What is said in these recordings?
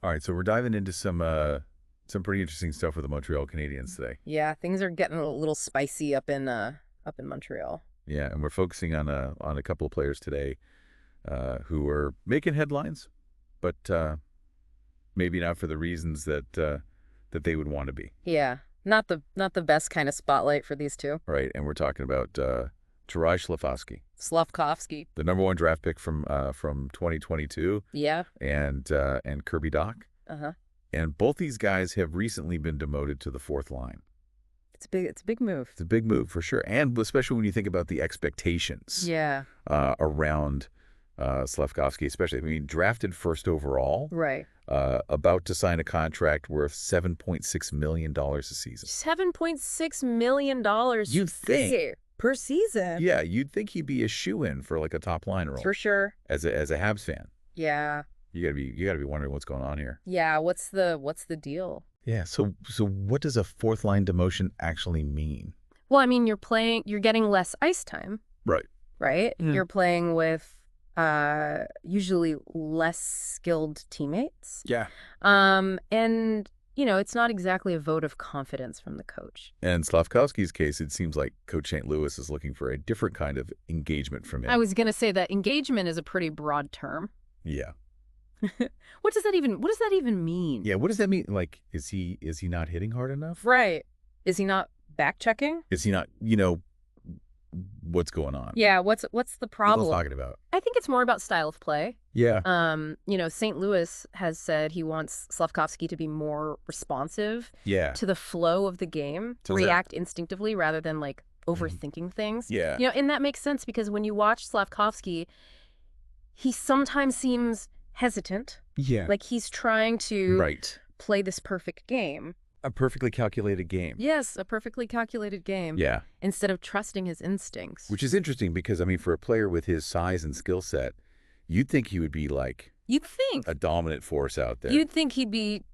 All right, so we're diving into some pretty interesting stuff with the Montreal Canadiens today. Yeah, things are getting a little spicy up in Montreal. Yeah, and we're focusing on a couple of players today who are making headlines, but maybe not for the reasons that they would want to be. Yeah, not the best kind of spotlight for these two. Right, and we're talking about Juraj Slafkovsky. Slafkovsky. The #1 draft pick from 2022. Yeah. And Kirby Dach. Uh-huh. And both these guys have recently been demoted to the fourth line. It's a big move. It's a big move for sure, and especially when you think about the expectations. Yeah. Around Slafkovsky, especially. I mean, drafted first overall. Right. About to sign a contract worth $7.6 million a season. $7.6 million. You'd think. Per season. Yeah, you'd think he'd be a shoo-in for like a top line role. For sure. As a Habs fan. Yeah. You gotta be wondering what's going on here. Yeah, what's the deal? Yeah, so what does a fourth line demotion actually mean? Well, I mean, you're getting less ice time. Right. Right? Mm. You're playing with usually less skilled teammates. Yeah. And it's not exactly a vote of confidence from the coach. And in Slafkovsky's case, it seems like Coach St. Louis is looking for a different kind of engagement from him. I was going to say that engagement is a pretty broad term. Yeah. What does that even mean? Yeah, what does that mean? Like, is he not hitting hard enough? Right. Is he not back checking? Is he not, what's going on? Yeah, what's the problem? What are you talking about? I think it's more about style of play. Yeah. St. Louis has said he wants Slafkovsky to be more responsive to the flow of the game, to react instinctively rather than like overthinking things. Yeah. And that makes sense because when you watch Slafkovsky, he sometimes seems hesitant. Yeah. Like he's trying to play this perfect game. A perfectly calculated game. Yes, a perfectly calculated game. Yeah. Instead of trusting his instincts. Which is interesting because, I mean, for a player with his size and skill set, you'd think he would be like... You'd think. A dominant force out there. You'd think he'd be,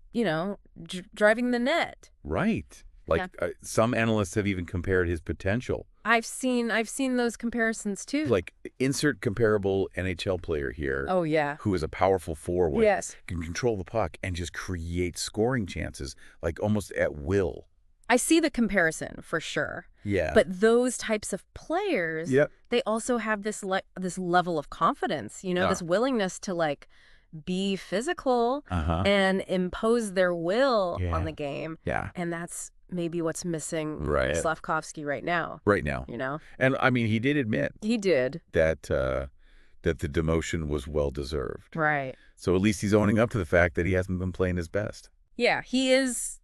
driving the net. Right. Like some analysts have even compared his potential. I've seen those comparisons too. Like insert comparable NHL player here. Oh yeah. Who is a powerful forward. Yes. Can control the puck and just create scoring chances like almost at will. I see the comparison for sure. Yeah. But those types of players, they also have this level of confidence, this willingness to like be physical and impose their will on the game. Yeah. And that's maybe what's missing Slafkovsky right now. Right now. And I mean, he did admit. He did. That the demotion was well-deserved. Right. So at least he's owning up to the fact that he hasn't been playing his best. Yeah, he is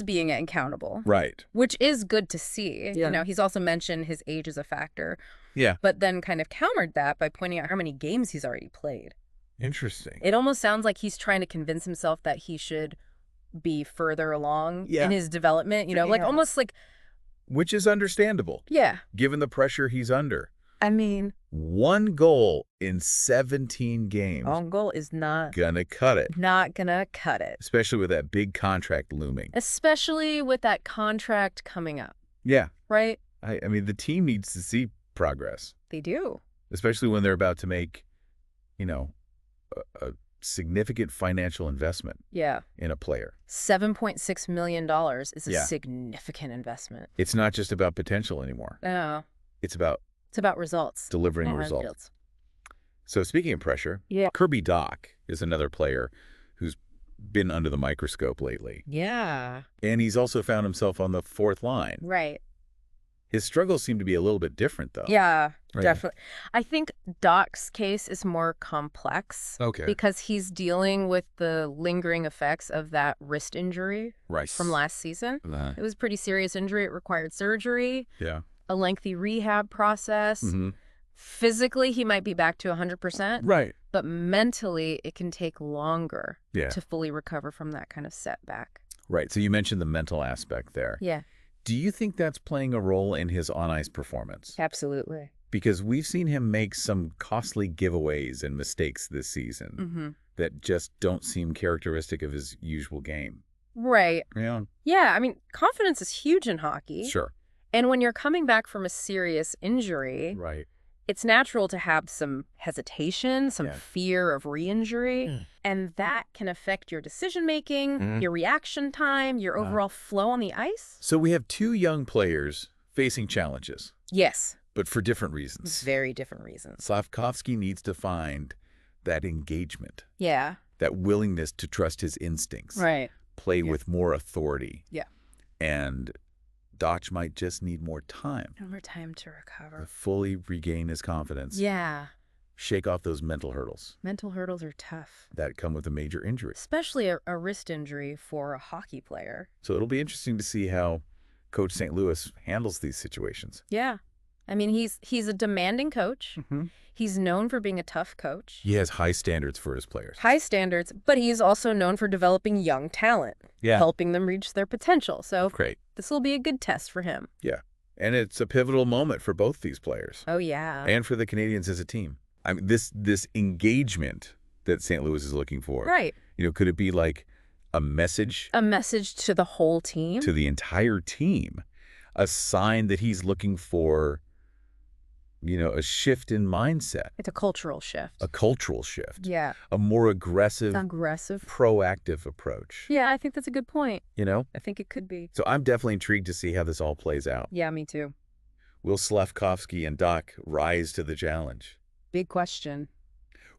being accountable. Right. Which is good to see. Yeah. He's also mentioned his age as a factor. Yeah. But then kind of countered that by pointing out how many games he's already played. Interesting. It almost sounds like he's trying to convince himself that he should be further along in his development, like almost like... Which is understandable. Yeah. Given the pressure he's under. I mean... 1 goal in 17 games. 1 goal is not... Gonna cut it. Not gonna cut it. Especially with that big contract looming. Especially with that contract coming up. Yeah. Right? I mean, the team needs to see progress. They do. Especially when they're about to make, a significant financial investment in a player. $7.6 million is a significant investment. It's not just about potential anymore. No. It's about results. Delivering results. So speaking of pressure, Kirby Dach is another player who's been under the microscope lately. Yeah. And he's also found himself on the fourth line. Right. His struggles seem to be a little bit different, though. Yeah, definitely. I think Dach's case is more complex. Okay. Because he's dealing with the lingering effects of that wrist injury from last season. It was a pretty serious injury. It required surgery. Yeah. A lengthy rehab process. Physically, he might be back to 100%. Right. But mentally, it can take longer to fully recover from that kind of setback. Right. So you mentioned the mental aspect there. Yeah. Do you think that's playing a role in his on-ice performance? Absolutely. Because we've seen him make some costly giveaways and mistakes this season that just don't seem characteristic of his usual game. Right. Yeah. Yeah, I mean, confidence is huge in hockey. Sure. And when you're coming back from a serious injury, it's natural to have some hesitation, some fear of re-injury, and that can affect your decision-making, your reaction time, your overall flow on the ice. So we have two young players facing challenges. Yes. But for different reasons. Very different reasons. Slafkovsky needs to find that engagement. Yeah. That willingness to trust his instincts. Right. Play with more authority. Yeah. And Dach might just need more time. More time to recover. To fully regain his confidence. Yeah. Shake off those mental hurdles. Mental hurdles are tough. That come with a major injury. Especially a wrist injury for a hockey player. So it'll be interesting to see how Coach St. Louis handles these situations. Yeah. I mean, he's a demanding coach. He's known for being a tough coach. He has high standards for his players. High standards, but he's also known for developing young talent. Yeah. Helping them reach their potential. So great. This will be a good test for him. Yeah. And it's a pivotal moment for both these players. Oh, yeah. And for the Canadiens as a team. I mean, this engagement that St. Louis is looking for. Right. You know, could it be like a message? A message to the whole team? To the entire team. A sign that he's looking for, you know, a shift in mindset. It's a cultural shift. A cultural shift. Yeah. A more aggressive, proactive approach. Yeah, I think that's a good point. You know? I think it could be. So I'm definitely intrigued to see how this all plays out. Yeah, me too. Will Slafkovsky and Dach rise to the challenge? Big question.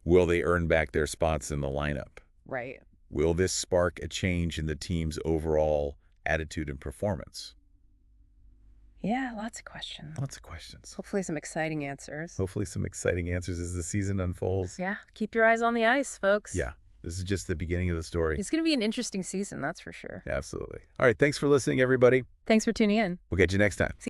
Will they earn back their spots in the lineup? Right. Will this spark a change in the team's overall attitude and performance? Yeah, lots of questions. Lots of questions. Hopefully some exciting answers. Hopefully some exciting answers as the season unfolds. Yeah, keep your eyes on the ice, folks. Yeah, this is just the beginning of the story. It's going to be an interesting season, that's for sure. Absolutely. All right, thanks for listening, everybody. Thanks for tuning in. We'll catch you next time.